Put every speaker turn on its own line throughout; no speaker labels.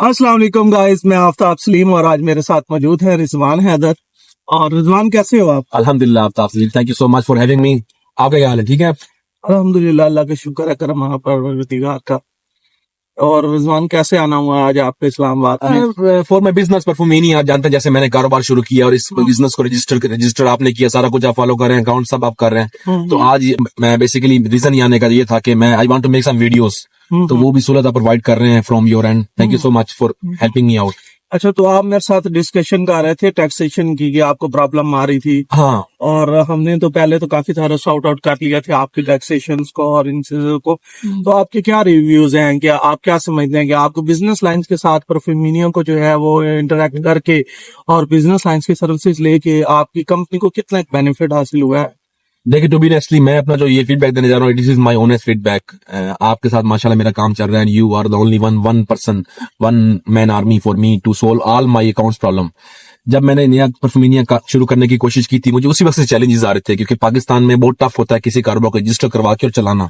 अस्सलाम वालेकुम गाइस, मैं आफ्ताब सलीम और आज मेरे साथ मौजूद है रिजवान हैदर। और रिजवान कैसे हो आप?
अल्हम्दुलिल्लाह Aftab Salim, thank you so much for having me. आपका क्या हाल है? ठीक है।
अल्हम्दुलिल्लाह, अल्लाह का शुक्र है, करम है परवरदिगार का। और रिजवान कैसे आना हुआ आज आपको इस्लामाबाद में?
फॉर माई बिजनेस परफॉर्मेनी, आप जानते हैं जैसे मैंने कारोबार शुरू किया और इस बिजनेस को रजिस्टर आपने किया, सारा कुछ आप फॉलो कर रहे हैं, अकाउंट सब आप कर रहे हैं। तो आज मैं बेसिकली रीजन ये आने का ये था कि मैं I want to make some videos, तो वो भी सहूलत आप प्रोवाइड कर रहे हैं from your end. Thank you so much for helping me out.
अच्छा, तो आप मेरे साथ डिस्कशन कर रहे थे टैक्सेशन की कि आपको प्रॉब्लम आ रही थी।
हाँ,
और हमने तो पहले तो काफी सारा सॉर्ट आउट कर लिया थे आपके टैक्सेशन को और इन चीजों को। तो आपके क्या रिव्यूज हैं, क्या आप क्या समझते हैं कि आपको बिजनेस लाइंस के साथ परफ्यूमिनियो को जो है वो इंटरेक्ट करके और बिजनेस लाइंस की सर्विसेज लेके आपकी कंपनी को कितना बेनिफिट हासिल हुआ है?
देखिए टू बी ऑनेस्टली, मैं अपना जो ये फीडबैक देने जा रहा हूँ, this is my honest feedback. आपके साथ माशाल्लाह मेरा काम चल रहा है, you are the only one person, one man army for me to solve all my accounts problem. जब मैंने नया परफ्यूमिनिया का शुरू करने की कोशिश की थी, मुझे उसी वक्त से चैलेंजेस आ रहे थे, क्योंकि पाकिस्तान में बहुत टफ होता है किसी कारोबार को रजिस्टर करवा के और चलाना।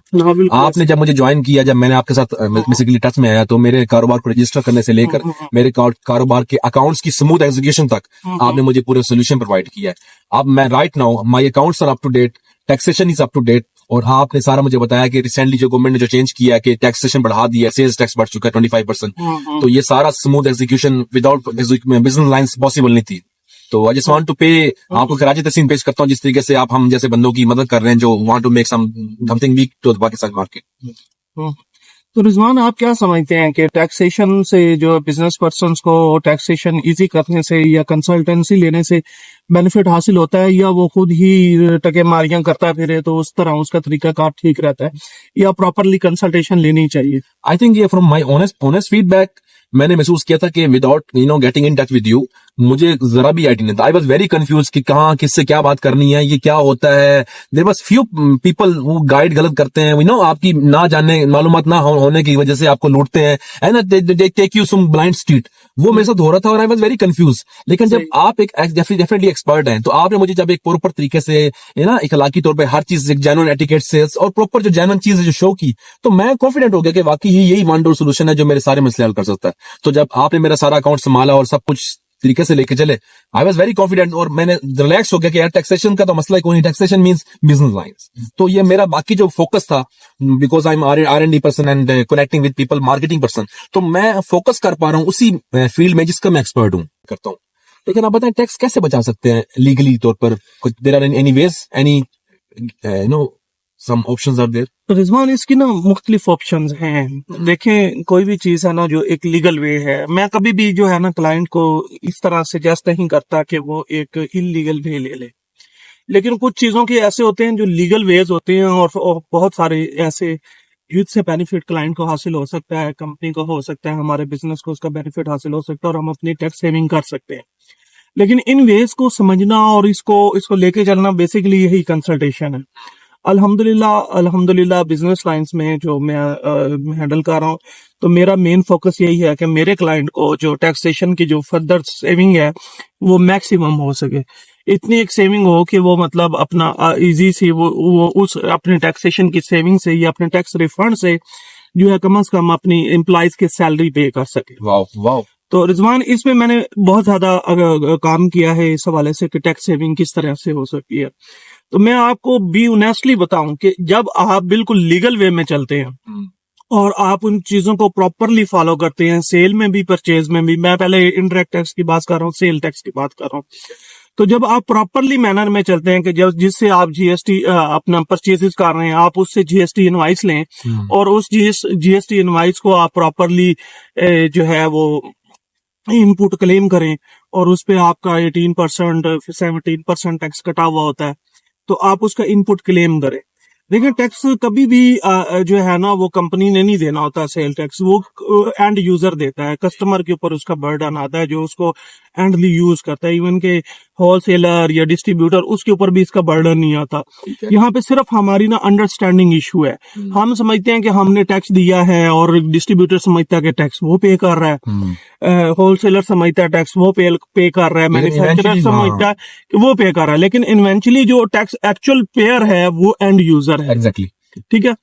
आपने जब मुझे ज्वाइन किया, जब मैंने आपके साथ बेसिकली टच में आया, तो मेरे कारोबार को रजिस्टर करने से लेकर मेरे कारोबार के अकाउंट्स की स्मूथ एग्जीक्यूशन तक आपने मुझे पूरे सोल्यूशन प्रोवाइड किया है। अब मैं right now my accounts are up to date, taxation is up to date. और हाँ, आपने सारा मुझे बताया कि रिसेंटली जो गवर्नमेंट ने जो चेंज किया है कि टैक्सेशन बढ़ा दिया, सेल्स टैक्स बढ़ चुका है 25%। तो ये सारा smooth execution without business lines possible नहीं थी। तो आई जस्ट वांट टू पे, आपको खराज तहसीन पेश करता हूँ जिस तरीके से आप हम जैसे बंदों की मदद कर रहे हैं जो want to make something weak to the Pakistan market.
तो रिजवान, आप क्या समझते हैं कि टैक्सेशन से जो बिजनेस पर्सन को टैक्सेशन इजी करने से या कंसल्टेंसी लेने से बेनिफिट हासिल होता है, या वो खुद ही टके मारियां करता फिरे तो उस तरह उसका तरीका कार ठीक रहता है, या प्रॉपरली कंसल्टेशन लेनी चाहिए?
आई थिंक ये फ्रॉम माई ऑनेस्ट फीडबैक मैंने महसूस किया था कि without getting in touch with you, मुझे जरा भी आइडिया नहीं था। आई वॉज वेरी कंफ्यूज कि कहाँ किससे क्या बात करनी है, ये क्या होता है। देयर वाज फ्यू पीपल वो गाइड गलत करते हैं, आपकी ना जानने मालूमात ना होने की वजह से आपको लूटते हैं, है ना, they take you some blind street. वो मेरे साथ हो रहा था और आई वॉज वेरी कंफ्यूज। लेकिन जब आप एक डेफिनेटली एक्सपर्ट हैं, तो आपने मुझे जब एक प्रॉपर तरीके से, है ना, इखलाकी तौर पर हर चीज एक जेन्युइन एटिकेट से और प्रॉपर जो जेन्युइन चीज है जो शो की, तो मैं कॉन्फिडेंट हो गया कि वाकई यही वन डोर सोल्यूशन है जो मेरे सारे मसले हल कर सकता है। तो जब आपने मेरा सारा अकाउंट संभाला और सब कुछ तरीके से लेके चले, आई वॉज वेरी कॉन्फिडेंट और मैंने रिलैक्स हो गया कि यार टैक्सेशन का तो मसला ही कोई नहीं, टैक्सेशन मींस बिजनेस लाइंस। तो ये मेरा बाकी जो फोकस था, because I am R&D person and connecting with people, marketing person, तो मैं फोकस कर पा रहा हूँ उसी फील्ड में जिसका मैं एक्सपर्ट हूँ करता हूँ। लेकिन आप बताएं टैक्स कैसे बचा सकते हैं लीगली तौर पर? There are any ways, any some options are there?
तो रिजवान, इसकी ना मुख्तलिफ ऑप्शंस हैं। देखें, कोई भी चीज है ना जो एक लीगल वे है, मैं कभी भी जो है ना क्लाइंट को इस तरह सजेस्ट नहीं करता कि वो एक इलीगल वे ले ले। लेकिन कुछ चीजों के ऐसे होते हैं जो लीगल वेज होते हैं और बहुत सारे ऐसे जिससे बेनिफिट क्लाइंट को हासिल हो सकता है, कंपनी को हो सकता है, हमारे बिजनेस को उसका बेनिफिट हासिल हो सकता है और हम अपनी टैक्स सेविंग कर सकते हैं। लेकिन इन वेज को समझना और इसको लेके चलना बेसिकली यही कंसल्टेशन है। अल्हम्दुलिल्लाह बिजनेस लाइंस में जो मैं हैंडल कर रहा हूँ, तो मेरा मेन फोकस यही है कि मेरे क्लाइंट को जो टैक्सेशन की जो फर्दर सेविंग है वो मैक्सिमम हो सके। इतनी एक सेविंग हो कि वो मतलब अपना इजी सी वो उस अपने टैक्सेशन की सेविंग से या अपने टैक्स रिफंड से जो है कम से कम अपनी एम्प्लॉयज की सैलरी पे कर सके।
वाह।
तो रिजवान, इसमें मैंने बहुत ज्यादा काम किया है इस हवाले से कि टैक्स सेविंग किस तरह से हो सकती है। तो मैं आपको बी ऑनेस्टली बताऊं कि जब आप बिल्कुल लीगल वे में चलते हैं और आप उन चीजों को प्रॉपरली फॉलो करते हैं, सेल में भी परचेज में भी, मैं पहले इनडायरेक्ट टैक्स की बात कर रहा हूँ, सेल टैक्स की बात कर रहा हूँ, तो जब आप प्रॉपरली मैनर में चलते हैं कि जब जिससे आप जीएसटी अपना परचेजेस कर रहे हैं, आप उससे जीएसटी इनवाइस लें और उस जीएसटी इनवाइस को आप प्रॉपरली जो है वो इनपुट क्लेम करें और उस पे आपका 18% 17% टैक्स कटा हुआ होता है, तो आप उसका इनपुट क्लेम करें। देखिए, टैक्स कभी भी जो है ना वो कंपनी ने नहीं देना होता, सेल टैक्स वो एंड यूजर देता है, कस्टमर के ऊपर उसका बर्डन आता है जो उसको एंडली यूज करता है। इवन के होलसेलर या डिस्ट्रीब्यूटर, उसके ऊपर भी इसका बर्डन नहीं आता। यहाँ पे सिर्फ हमारी ना अंडरस्टैंडिंग इशू है। हम समझते हैं कि हमने टैक्स दिया है और डिस्ट्रीब्यूटर समझता है कि टैक्स वो पे कर रहा है, होलसेलर समझता है टैक्स वो पे कर रहा है, मैन्युफैक्चरर समझता है कि वो पे कर रहा है, लेकिन इवेंचुअली जो टैक्स एक्चुअल पेयर है वो एंड यूजर है।
एग्जैक्टली।
ठीक है,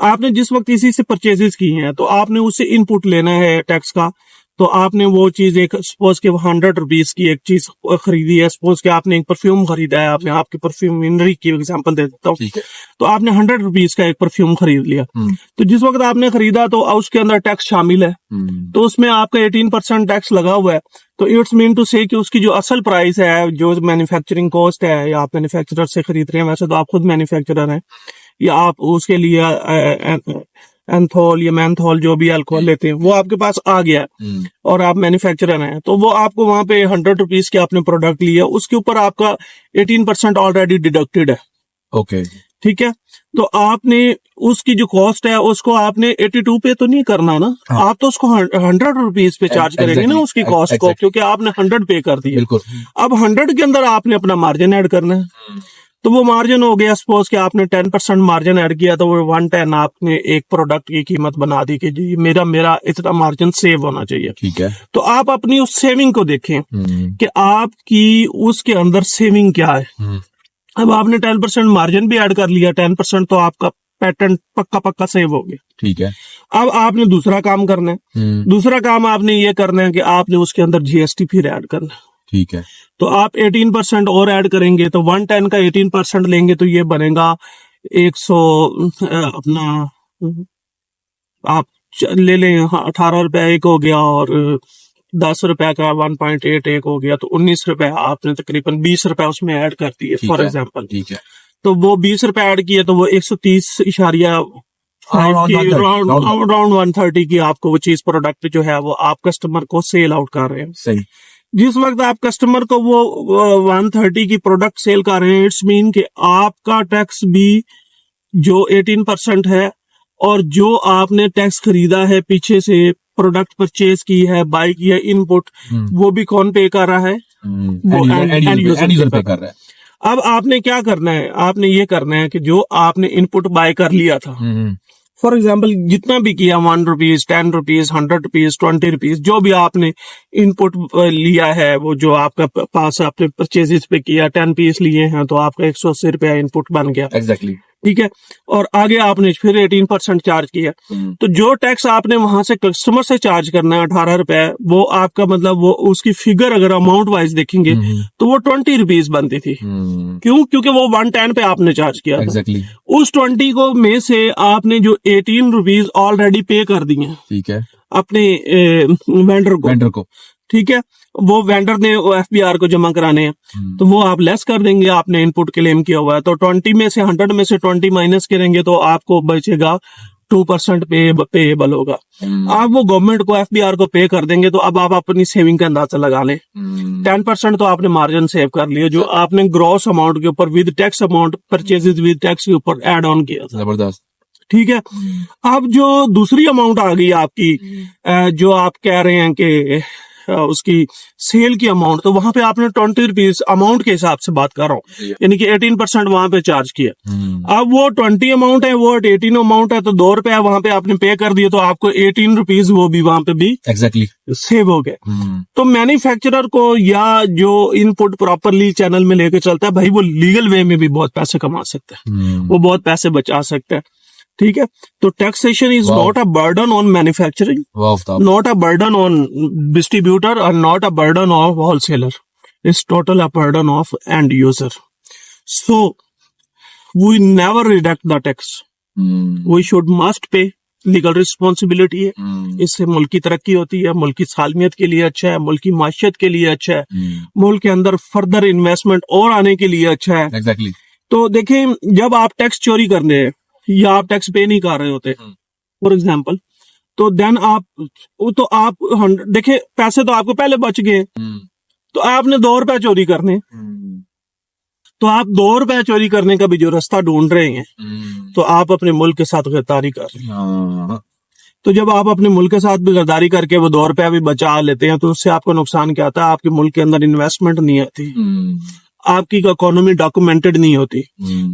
आपने जिस वक्त इसी से परचेजेस की हैं तो आपने उससे इनपुट लेना है टैक्स का, तो आपने वो चीज एक सपोज के 100 रुपीज की एक चीज खरीदी है, सपोज के आपने एक परफ्यूम खरीदा है, आपने आपकी परफ्यूमरी की एग्जांपल दे देता हूँ,
ठीक है।
तो आपने 100 रुपीज का एक परफ्यूम खरीद लिया, तो जिस वक्त आपने खरीदा तो उसके अंदर टैक्स शामिल है, तो उसमें आपका 18% टैक्स लगा हुआ है। तो इट्स मीन टू से कि उसकी जो असल प्राइस है, जो मैन्युफैक्चरिंग कॉस्ट है, या आप मैन्युफैक्चरर से खरीद रहे हैं, वैसे तो आप खुद मैन्युफैक्चरर हैं, या आप उसके लिए एंथोल या मैंथोल जो भी अल्कोहल लेते हैं वो आपके पास आ गया है और आप मैन्युफैक्चरर हैं, तो वो आपको वहां पे 100 रुपीज के आपने प्रोडक्ट लिया, उसके ऊपर आपका 18% ऑलरेडी डिडक्टेड है।
ओके,
ठीक है, तो आपने उसकी जो कॉस्ट है उसको आपने 82 पे तो नहीं करना ना, आप तो उसको 100 रुपीज पे चार्ज करेंगे ना उसकी कॉस्ट को, क्योंकि आपने 100 पे कर दिया।
बिल्कुल।
अब 100 के अंदर आपने अपना मार्जिन ऐड करना है, तो वो मार्जिन हो गया, सपोज कि आपने 10% मार्जिन ऐड किया, तो वो 110 आपने एक प्रोडक्ट की कीमत बना दी कि जी मेरा इतना मार्जिन सेव होना चाहिए।
ठीक है।
तो आप अपनी उस सेविंग को देखें कि आपकी उसके अंदर सेविंग क्या है। अब आपने 10% मार्जिन भी ऐड कर लिया, 10% तो आपका पैटर्न पक्का सेव हो गया।
ठीक है।
अब आपने दूसरा काम करना है, दूसरा काम आपने ये करना है कि आपने उसके अंदर जीएसटी फिर ऐड करना है।
ठीक है।
तो आप 18% और ऐड करेंगे, तो 110 का 18% लेंगे तो ये बनेगा 100 अपना आप ले लें 18 रुपया एक हो गया, और 10 रुपया का 1.8 एक हो गया, तो 19 रुपया आपने तकरीबन 20 रुपया उसमें ऐड कर दिए फॉर एग्जाम्पल।
ठीक है।
तो वो 20 रुपया ऐड किया, तो वो 130.5 की अराउंड 130 की आपको वो चीज प्रोडक्ट जो है वो आप कस्टमर को सेल आउट कर रहे हैं।
सही।
जिस वक्त आप कस्टमर को वो 130 की प्रोडक्ट सेल कर रहे हैं, इट्स मीन कि आपका टैक्स भी जो 18% है, और जो आपने टैक्स खरीदा है पीछे से, प्रोडक्ट परचेज की है, बाई की है, इनपुट, वो भी कौन पे कर रहा है? वो एंड यूजर पे कर रहा है। अब आपने क्या करना है, आपने ये करना है कि जो आपने इनपुट बाय कर लिया था, फॉर एग्जाम्पल जितना भी किया, 1 रुपीज, 10 रुपीज, 100 रुपीज, 20 रुपीज, जो भी आपने इनपुट लिया है, वो जो आपका पास आपने परचेजेस पे किया, 10 पीस लिए हैं, तो आपका 180 रुपया इनपुट बन गया।
एग्जैक्टली।
ठीक है, और आगे आपने फिर 18% चार्ज किया, तो जो टैक्स आपने वहां से कस्टमर से चार्ज करना है 18 रुपए, वो आपका मतलब वो उसकी फिगर अगर अमाउंट वाइज देखेंगे तो वो 20 रुपीज बनती थी। क्यों? क्योंकि वो 110 पे आपने चार्ज किया
एग्जैक्टली।
उस 20 को में से आपने जो 18 रुपीज ऑलरेडी पे कर दिए, ठीक है, अपने वेंडर को, ठीक है, वो वेंडर ने एफबीआर को जमा कराने हैं, तो वो आप लेस कर देंगे, आपने इनपुट क्लेम किया हुआ है, तो 20 में से 100 में से 20 माइनस करेंगे तो आपको बचेगा 2% पेएबल होगा। आप वो गवर्नमेंट को एफबीआर को पे कर देंगे, तो अब आप अपनी सेविंग का अंदाजा लगा लें। 10% तो आपने मार्जिन सेव कर लिया, जो आपने ग्रॉस अमाउंट के ऊपर with tax amount purchases with tax के ऊपर एड ऑन किया था।
जबरदस्त।
ठीक है, अब जो दूसरी अमाउंट आ गई आपकी, जो आप कह रहे हैं कि उसकी सेल की अमाउंट, तो वहां पे आपने 20 रुपीज अमाउंट के हिसाब से बात कर रहा हूँ, यानी कि 18% वहां पे चार्ज किया। अब वो 20 अमाउंट है, वो 18 अमाउंट है, तो 2 रुपया वहां पे आपने पे कर दिया, तो आपको 18 रुपीज वो भी वहां पे भी एग्जैक्टली सेव हो गए। तो मैन्युफैक्चरर को या जो इनपुट प्रॉपरली चैनल में लेके चलता है, भाई वो लीगल वे में भी बहुत पैसे कमा सकता है, वो बहुत पैसे बचा सकता है। ठीक है, तो taxation is not a burden on manufacturing, not a burden on distributor, और not a burden of wholesaler, it's total a burden of end user. So we never deduct the tax, we should must pay, legal responsibility है, इससे मुल्क की तरक्की होती है, मुल्क की सालमियत के लिए अच्छा है, मुल्क की माशियत के लिए अच्छा है, मुल्क के अंदर फर्दर इन्वेस्टमेंट और आने के लिए अच्छा है।
एग्जैक्टली।
तो देखें, जब आप टैक्स चोरी करने हैं या आप टैक्स पे नहीं कर रहे होते फॉर एग्जाम्पल, तो देन आप देखे पैसे तो आपको पहले बच गए, तो आपने 2 रुपए चोरी करने, तो आप 2 रुपए चोरी करने का भी जो रास्ता ढूंढ रहे हैं, तो आप अपने मुल्क के साथ गद्दारी कर रहे हैं। तो जब आप अपने मुल्क के साथ भी गद्दारी करके वो 2 रुपया भी बचा लेते हैं, तो उससे आपको नुकसान क्या आता है? आपके मुल्क के अंदर इन्वेस्टमेंट नहीं आती, आपकी इकोनॉमी डॉक्यूमेंटेड नहीं होती,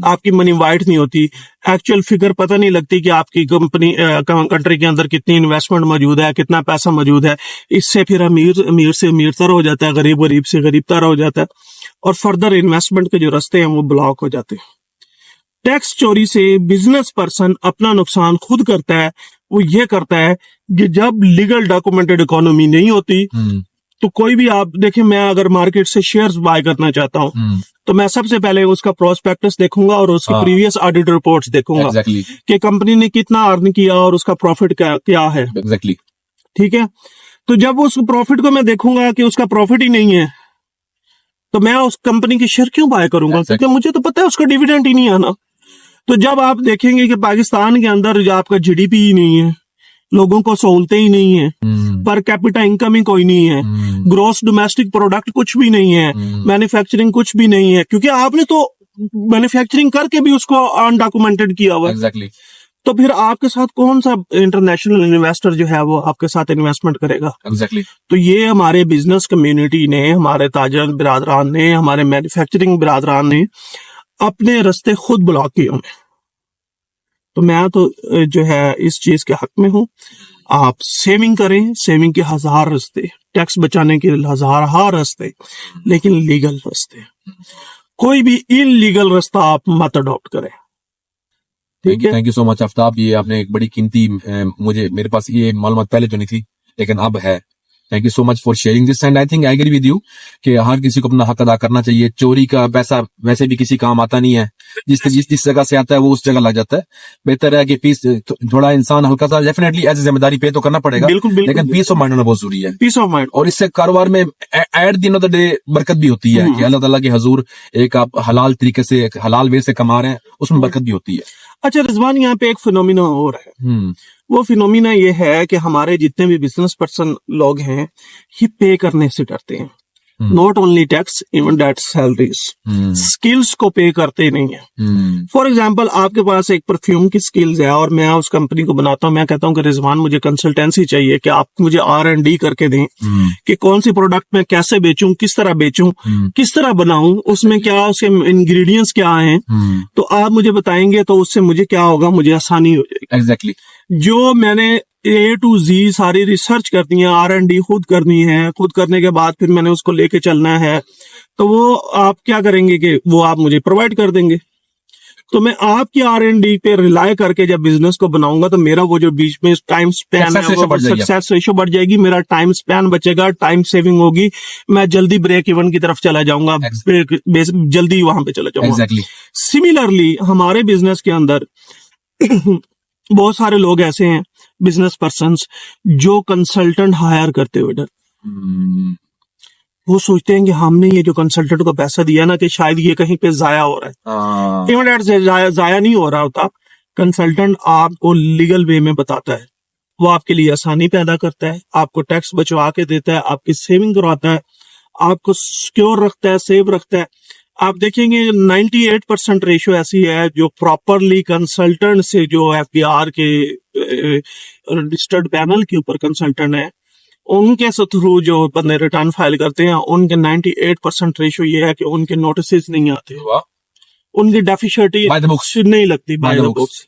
आपकी मनी वाइट नहीं होती, एक्चुअल फिगर पता नहीं लगती कि आपकी कंट्री के अंदर कितनी इन्वेस्टमेंट मौजूद है, कितना पैसा मौजूद है। इससे फिर अमीर से अमीरतर हो जाता है, गरीब से गरीबतर हो जाता है, और फर्दर इन्वेस्टमेंट के जो रास्ते हैं वो ब्लॉक हो जाते हैं। टैक्स चोरी से बिजनेस पर्सन अपना नुकसान खुद करता है, वो ये करता है कि जब लीगल डॉक्यूमेंटेड इकोनॉमी नहीं होती तो कोई भी, आप देखिए, मैं अगर मार्केट से शेयर्स बाय करना चाहता हूँ तो मैं सबसे पहले उसका प्रोस्पेक्टस देखूंगा और उसकी प्रीवियस ऑडिट रिपोर्ट्स देखूंगा
एग्जैक्टली
कि कंपनी ने कितना अर्न किया और उसका प्रॉफिट क्या है।
एग्जैक्टली
ठीक है, तो जब उस प्रॉफिट को मैं देखूंगा कि उसका प्रॉफिट ही नहीं है तो मैं उस कंपनी की शेयर क्यों बाय करूंगा, क्योंकि मुझे तो पता है उसका डिविडेंड ही नहीं आना। तो जब आप देखेंगे कि पाकिस्तान के अंदर जो आपका जीडीपी ही नहीं है, लोगों को सहूलतें ही नहीं है, पर कैपिटा इनकम ही कोई नहीं है, ग्रोस डोमेस्टिक प्रोडक्ट कुछ भी नहीं है, मैन्युफैक्चरिंग कुछ भी नहीं है, क्योंकि आपने तो मैन्युफैक्चरिंग करके भी उसको अनडॉक्यूमेंटेड किया हुआ है।
एग्जैक्टली
तो फिर आपके साथ कौन सा इंटरनेशनल इन्वेस्टर जो है वो आपके साथ इन्वेस्टमेंट करेगा।
एग्जैक्टली
तो ये हमारे बिजनेस कम्युनिटी ने, हमारे ताजर बिरादरान ने, हमारे मैन्युफैक्चरिंग बिरादरान ने अपने रास्ते खुद ब्लॉक किए हुए। तो मैं तो जो है इस चीज के हक में हूं, आप सेविंग करें, सेविंग के हजार रास्ते, टैक्स बचाने के हजार रास्ते, लेकिन लीगल रास्ते, कोई भी इनलीगल रास्ता आप मत अडॉप्ट करें। ठीक है,
thank you so much Aftab, ये आपने एक बड़ी कीमती मेरे पास ये मालूमात पहले तो नहीं थी लेकिन अब है। Thank you so much for sharing this and I think I agree with you कि हर किसी को अपना हक अदा करना चाहिए। चोरी का पैसा वैसे भी किसी काम आता नहीं है, जिस जगह से आता है वो उस जगह लग जाता है। बेहतर है कि पीस थोड़ा इंसान हल्का सा डेफिनेटली एज जिम्मेदारी पे तो करना पड़ेगा,
बिल्कुल
लेकिन पीस ऑफ माइंड होना बहुत जरूरी है।
पीस ऑफ माइंड,
और इससे कारोबार में at the end of the day बरकत भी होती है कि अल्लाह ताला के हजूर एक आप हलाल तरीके से, हलाल वे से कमा रहे हैं, उसमें बरकत भी होती है।
अच्छा रिजवान, यहाँ पे एक फिनोमिना हो रहा है। वो फिनोमिना ये है कि हमारे जितने भी बिजनेस पर्सन लोग हैं ये पे करने से डरते हैं। Not only tax, even debt salaries, skills को पे करते नहीं है। फॉर एग्जाम्पल, आपके पास एक परफ्यूम की स्किल्स है और मैं उस कंपनी को बनाता हूँ, मैं कहता हूँ कि रिजवान मुझे कंसल्टेंसी चाहिए कि आप मुझे R&D करके दें कि कौन सी प्रोडक्ट मैं कैसे बेचूं, किस तरह बेचूं, किस तरह बनाऊं, उसमें क्या उसके इंग्रेडिएंट्स क्या हैं, तो आप मुझे बताएंगे तो उससे मुझे क्या होगा, मुझे आसानी हो जाएगी।
एग्जैक्टली
जो मैंने A to Z सारी रिसर्च करनी है, R&D खुद करनी है, खुद करने के बाद फिर मैंने उसको लेके चलना है, तो वो आप क्या करेंगे कि वो आप मुझे प्रोवाइड कर देंगे। तो मैं आपकी R&D पे रिलाय करके जब बिजनेस को बनाऊंगा तो मेरा वो जो बीच में टाइम स्पैन है, सक्सेस रेशियो बढ़ जाएगी, मेरा टाइम स्पैन बचेगा, टाइम सेविंग होगी, मैं जल्दी ब्रेक इवन की तरफ चला जाऊंगा, जल्दी वहां पे चला जाऊंगा। सिमिलरली हमारे बिजनेस के अंदर बहुत सारे लोग ऐसे हैं, बिजनेस पर्संस, जो कंसल्टेंट हायर करते हुए डर, वो सोचते हैं कि हमने ये जो कंसल्टेंट को पैसा दिया ना कि शायद ये कहीं पे जाया हो रहा है। इवन डेट से जाया नहीं हो रहा होता। कंसल्टेंट आपको लीगल वे में बताता है, वो आपके लिए आसानी पैदा करता है, आपको टैक्स बचवा के देता है, आपकी सेविंग करवाता है, आपको सिक्योर रखता है, सेव रखता है। आप देखेंगे 98% रेशियो ऐसी है जो प्रॉपरली कंसल्टेंट से, जो FBR के रजिस्टर्ड पैनल के ऊपर कंसल्टेंट है, उनके थ्रू जो बंदे रिटर्न फाइल करते हैं, उनके 98% रेशियो ये है कि उनके नोटिस नहीं आते, उनकी डेफिशिएंसी नहीं लगती बाय द बुक्स।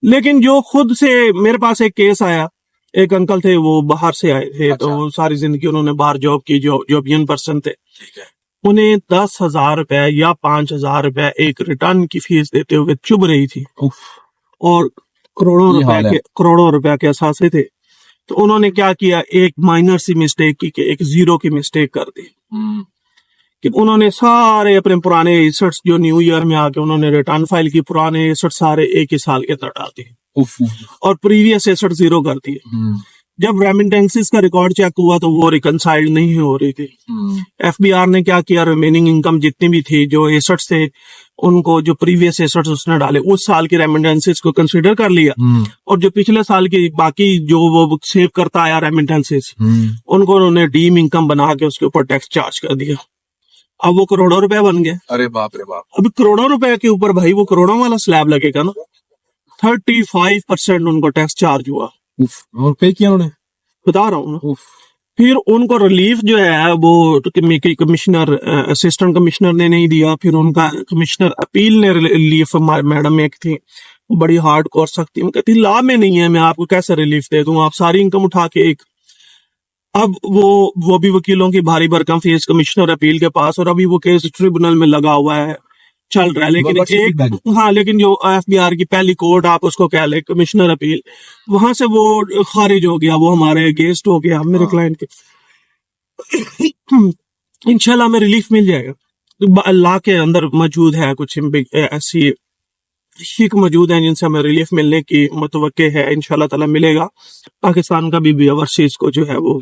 लेकिन जो खुद से, मेरे पास एक केस आया, एक अंकल थे, वो बाहर से आए थे। अच्छा। तो सारी जिंदगी उन्होंने बाहर जॉब की, जॉबियन पर्सन थे। उन्हें 10,000 रुपए या 5,000 रुपए एक रिटर्न की फीस देते हुए चुभ रही थी और करोड़ों रुपए के असासे थे। तो उन्होंने क्या किया, एक माइनर सी मिस्टेक की, एक जीरो की मिस्टेक कर दी कि उन्होंने सारे अपने पुराने एसेट्स जो न्यू ईयर में आके उन्होंने रिटर्न फाइल की, पुराने एसेट्स सारे एक ही साल के अंदर डाल दिए और प्रीवियस एसेट जीरो कर दिए। जब रेमिटेंसेस का रिकॉर्ड चेक हुआ तो वो रिकंसाइल्ड नहीं हो रही थी। FBR ने क्या किया, रिमेनिंग इनकम जितनी भी थी, जो एसेट्स थे, उनको जो प्रीवियस एसेट्स उसने डाले, उस साल की रेमिटेंसेस को कंसीडर कर लिया और जो पिछले साल की बाकी जो वो सेव करता आया रेमिटेंसेस, उनको उन्होंने डीम इनकम बना के उसके ऊपर टैक्स चार्ज कर दिया। अब वो करोड़ों रुपए बन गए।
अरे बाप रे बाप।
अभी करोड़ों रुपए के ऊपर भाई वो करोड़ों वाला स्लैब लगेगा ना। 35% उनको टैक्स चार्ज हुआ।
और पे किया उन्होंने,
बता रहा हूँ ना। फिर उनको रिलीफ जो है वो कमिश्नर, असिस्टेंट कमिश्नर ने नहीं दिया, फिर उनका कमिश्नर अपील ने रिलीफ, मैडम एक थी वो बड़ी हार्ड कोर सख्ती में कहती लॉ में नहीं है, मैं आपको कैसे रिलीफ दे दूं, आप सारी इनकम उठा के एक। अब वो भी वकीलों की भारी भरकम फीस, कमिश्नर अपील के पास, और अभी वो केस ट्रिब्यूनल में लगा हुआ है, चल रहा है, लेकिन
What's your feedback?
हाँ, लेकिन जो एफबीआर की पहली कोर्ट आप उसको कह ले, कमिश्नर अपील, वहां से वो खारिज हो गया, वो हमारे अगेंस्ट हो गया, मेरे क्लाइंट के। इंशाल्लाह हमें रिलीफ मिल जाएगा। अल्लाह के अंदर मौजूद है कुछ ऐसी शिक मौजूद है जिनसे हमें रिलीफ मिलने की मुतवक्के है, इंशाल्लाह ताला मिलेगा। पाकिस्तान का भी ओवरसीज को जो है वो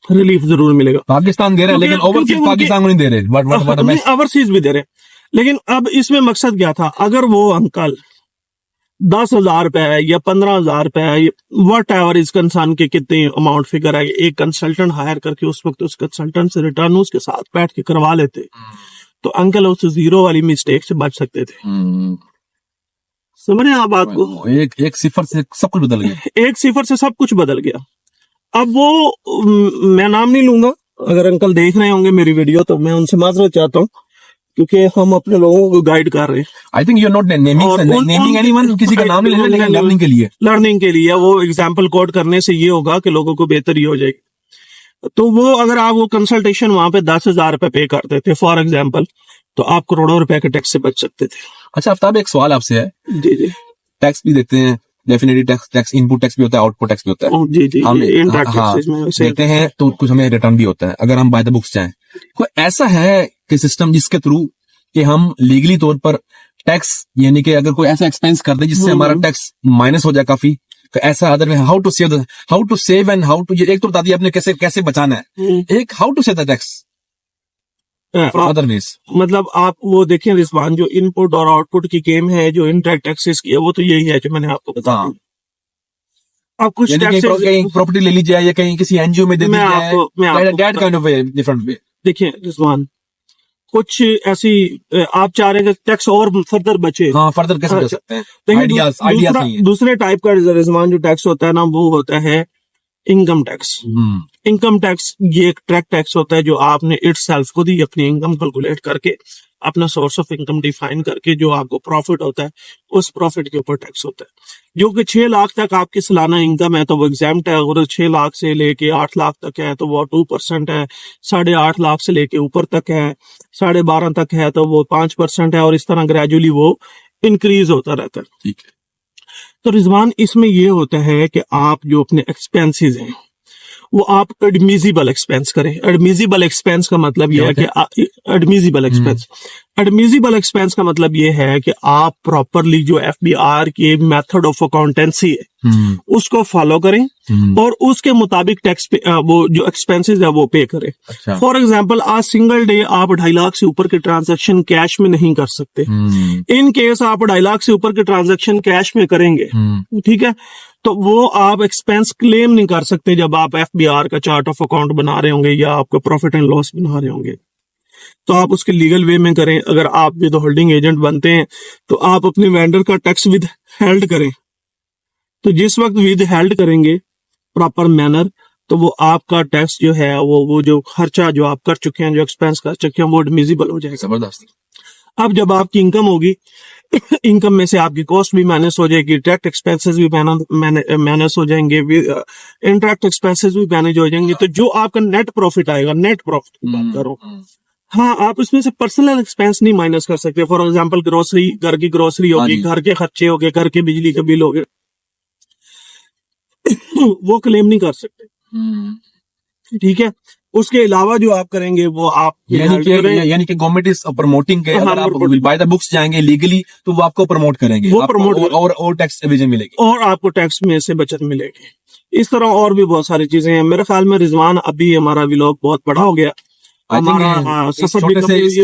रिलीफ जरूर मिलेगा।
पाकिस्तान दे रहा है, लेकिन ओवरसीज पाकिस्तान को नहीं दे रहे। What
ओवरसीज भी दे रहे, लेकिन अब इसमें मकसद क्या था? अगर वो अंकल 10,000 रुपए या 15,000 रुपए, वट एवर इज कंसर्न के कितनी अमाउंट फिगर है, एक कंसल्टेंट हायर करके उस वक्त उस कंसल्टेंट से रिटर्न उसके साथ बैठ के करवा लेते, तो अंकल उस जीरो वाली मिस्टेक से बच सकते थे। समझ रहे हैं आप बात को?
एक सिफर से सब कुछ बदल गया।
एक सिफर से सब कुछ बदल गया। अब वो मैं नाम नहीं लूंगा, अगर अंकल देख रहे होंगे मेरी वीडियो तो मैं उनसे माजरत चाहता हूँ, क्योंकि हम अपने लोगों को गाइड कर रहे हैं।
I think you are not naming anyone, किसी का नाम नहीं ले रहे, लेकिन लर्निंग के लिए,
लर्निंग के लिए वो एग्जाम्पल कोड करने से ये होगा कि लोगों को बेहतरी हो जाएगी। तो वो अगर आप वो कंसल्टेशन वहां पे 10,000 रुपए पे करते थे फॉर एग्जाम्पल, तो आप करोड़ों रुपए के टैक्स से बच सकते थे।
अच्छा आफ्ताब, एक सवाल आपसे है।
जी जी
टैक्स भी देते हैं, डेफिनेटली टैक्स इनपुट टैक्स भी होता है, आउटपुट टैक्स भी होता है।
जी जी,
हम
indirect taxes में वैसे
देते हैं तो कुछ हमें रिटर्न भी होता है। अगर हम बाय द बुक्स जाएं, कोई ऐसा है कि सिस्टम जिसके थ्रू कि हम लीगली तौर पर टैक्स, यानी कि अगर कोई ऐसा एक्सपेंस कर दे जिससे हमारा टैक्स माइनस हो जाए काफी, तो ऐसा अदर में how to save and how to, एक तो बता दिया आपने कैसे बचाना है, एक how to save the tax other ways.
मतलब आप वो देखें रिजवान, जो इनपुट और आउटपुट की गेम है, जो इनडायरेक्ट टैक्सेस की है, वो तो यही है जो मैंने आपको बताया। अब कुछ टैक्सेस
प्रॉपर्टी ले ली जाए या कहीं किसी एनजीओ में दे दी जाए, that kind of way, different way.
देखिए रिजवान, कुछ ऐसी आप चाह रहे हैं कि टैक्स और फर्दर बचे।
हाँ, फर्दर कैसे बच सकते हैं? आइडियाज नहीं है।
दूसरे टाइप का रिजवान जो टैक्स होता है ना, वो होता है इनकम टैक्स। इनकम टैक्स ये एक ट्रैक टैक्स होता है जो आपने इटसेल्फ खुद ही अपनी इनकम कैलकुलेट करके, अपना सोर्स ऑफ इनकम डिफाइन करके, जो आपको प्रॉफिट होता है उस प्रॉफिट के ऊपर टैक्स होता है। जो कि 6 लाख तक आपकी सालाना इनकम है तो वो एग्जाम्प्ट है, और 6 लाख से लेके 8 लाख तक है तो वो 2% है, 8.5 लाख से लेके ऊपर तक है, 12.5 तक है तो वो 5% है, और इस तरह ग्रेजुअली वो इंक्रीज होता रहता है।
ठीक है।
तो रिजवान, इसमें ये होता है कि आप जो अपने एक्सपेंसेस हैं वो आप एडमिजिबल एक्सपेंस करें। एडमिजिबल एक्सपेंस का मतलब ये है कि एडमिजिबल एक्सपेंस का मतलब ये है कि आप प्रॉपरली जो एफबीआर के मेथड ऑफ अकाउंटेंसी है उसको फॉलो करें और उसके मुताबिक टैक्स पे वो जो एक्सपेंसेस है वो पे करें।
अच्छा।
फॉर एग्जांपल, आज सिंगल डे आप 2.5 लाख से ऊपर के ट्रांजैक्शन कैश में नहीं कर सकते। इन केस आप 2.5 लाख से ऊपर के ट्रांजैक्शन कैश में करेंगे, ठीक है, तो वो आप एक्सपेंस क्लेम नहीं कर सकते जब आप एफबीआर का चार्ट ऑफ अकाउंट बना रहे होंगे या आपको प्रॉफिट एंड लॉस बना रहे होंगे। तो आप उसके लीगल वे में करें। अगर आप विद होल्डिंग एजेंट बनते हैं तो आप अपने वेंडर का टैक्स विद हेल्ड करें। तो जिस वक्त विद हेल्ड करेंगे प्रॉपर मैनर, तो वो आपका टैक्स जो है वो जो खर्चा जो आप कर चुके हैं, जो एक्सपेंस कर चुके हैं, वो एडमिजिबल हो जाएगा।
जबरदस्त।
अब जब आपकी इनकम होगी, इनकम में से आपकी कॉस्ट भी मैनेज हो जाएगी, डायरेक्ट एक्सपेंसेस भी मैनेज हो जाएंगे, इनडायरेक्ट एक्सपेंसेस भी मैनेज हो जाएंगे। तो जो आपका नेट प्रॉफिट आएगा, नेट प्रॉफिट की बात करो, हाँ, आप इसमें से पर्सनल एक्सपेंस नहीं माइनस कर सकते। फॉर एग्जांपल, ग्रोसरी, घर की ग्रोसरी होगी, घर के खर्चे हो गए, घर के बिजली के बिल हो गए, वो क्लेम नहीं कर सकते। ठीक है। उसके अलावा जो आप करेंगे वो आप
यानी कि गवर्नमेंट इज प्रमोटिंग के, अगर आप बाय द बुक्स जाएंगे लीगली तो वो आपको प्रमोट करेंगे, वो प्रमोट और टैक्स एविजन मिलेगी,
और आपको टैक्स में से बचत मिलेगी। इस तरह और भी बहुत सारी चीजें हैं। मेरे ख्याल में रिजवान, अभी हमारा व्लॉग बहुत बड़ा हो गया।
छोटे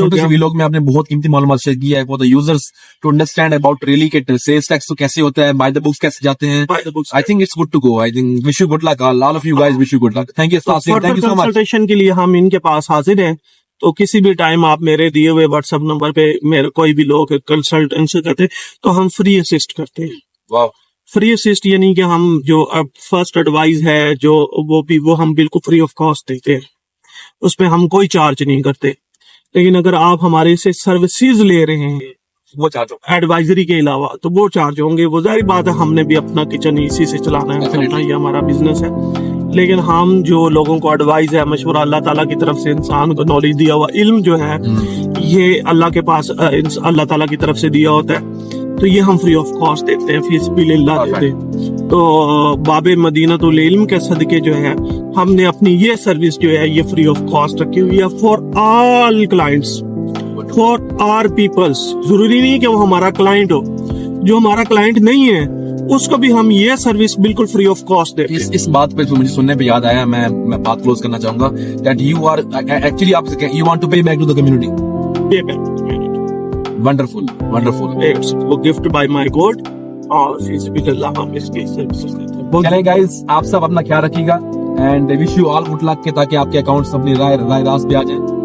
से व्लॉग में आपने बहुत कीमती मालूमात शेयर किया है for the users to understand about really कि सेल्स टैक्स तो कैसे होता है, बाय द बुक्स कैसे जाते हैं। I think it's good to go. I think wish you good luck, all of you guys wish you good luck. Thank you so much.
Consultation के लिए हम इनके पास हाजिर हैं, तो किसी भी टाइम आप मेरे दिए हुए व्हाट्सएप नंबर पे मेरे कोई भी लोग कंसल्टेंसी करते हैं तो हम फ्री असिस्ट करते हैं।
वाह।
फ्री असिस्ट यानी कि हम जो फर्स्ट एडवाइस है जो वो हम बिल्कुल फ्री ऑफ कॉस्ट देते हैं, उसमें हम कोई चार्ज नहीं करते। लेकिन अगर आप हमारे से सर्विसेज ले रहे हैं
वो चार्ज होगा
एडवाइजरी के अलावा, तो वो चार्ज होंगे। वो जाहिर बात है, हमने भी अपना किचन इसी से चलाना है, ये हमारा बिजनेस है। लेकिन हम जो लोगों को एडवाइस है, मशवरा अल्लाह ताला की तरफ से इंसान को नॉलेज दिया हुआ इल्म जो है ये अल्लाह के पास अल्लाह ताला की तरफ से दिया होता है, तो ये हम फ्री ऑफ कॉस्ट देते हैं, फीस भी लिल्लाह देते हैं। तो बाबे मदीनतुल इल्म के सदके जो है हमने अपनी ये सर्विस जो है ये फ्री ऑफ कॉस्ट रखी हुई है for all clients, for our peoples. जरूरी नहीं कि वो हमारा क्लाइंट हो, जो हमारा क्लाइंट नहीं है उसको भी हम ये सर्विस बिल्कुल फ्री ऑफ कॉस्ट देते हैं।
इस बात पे तो मुझे सुनने पे याद आया, मैं बात क्लोज करना चाहूंगा दैट यू आर एक्चुअली आप you want to pay back to the community.
Pay back to the community.
Wonderful wonderful.
It's वो गिफ्ट बाय माय गॉड और फिज़िबिलिल्लाह हम इसके सर्विसेज देते हैं।
चलें गाइस, आप सब अपना ख्याल रखिएगा and wish you all good luck के ताकि आपके अकाउंट्स अपनी राय रास्त पे आ जाए।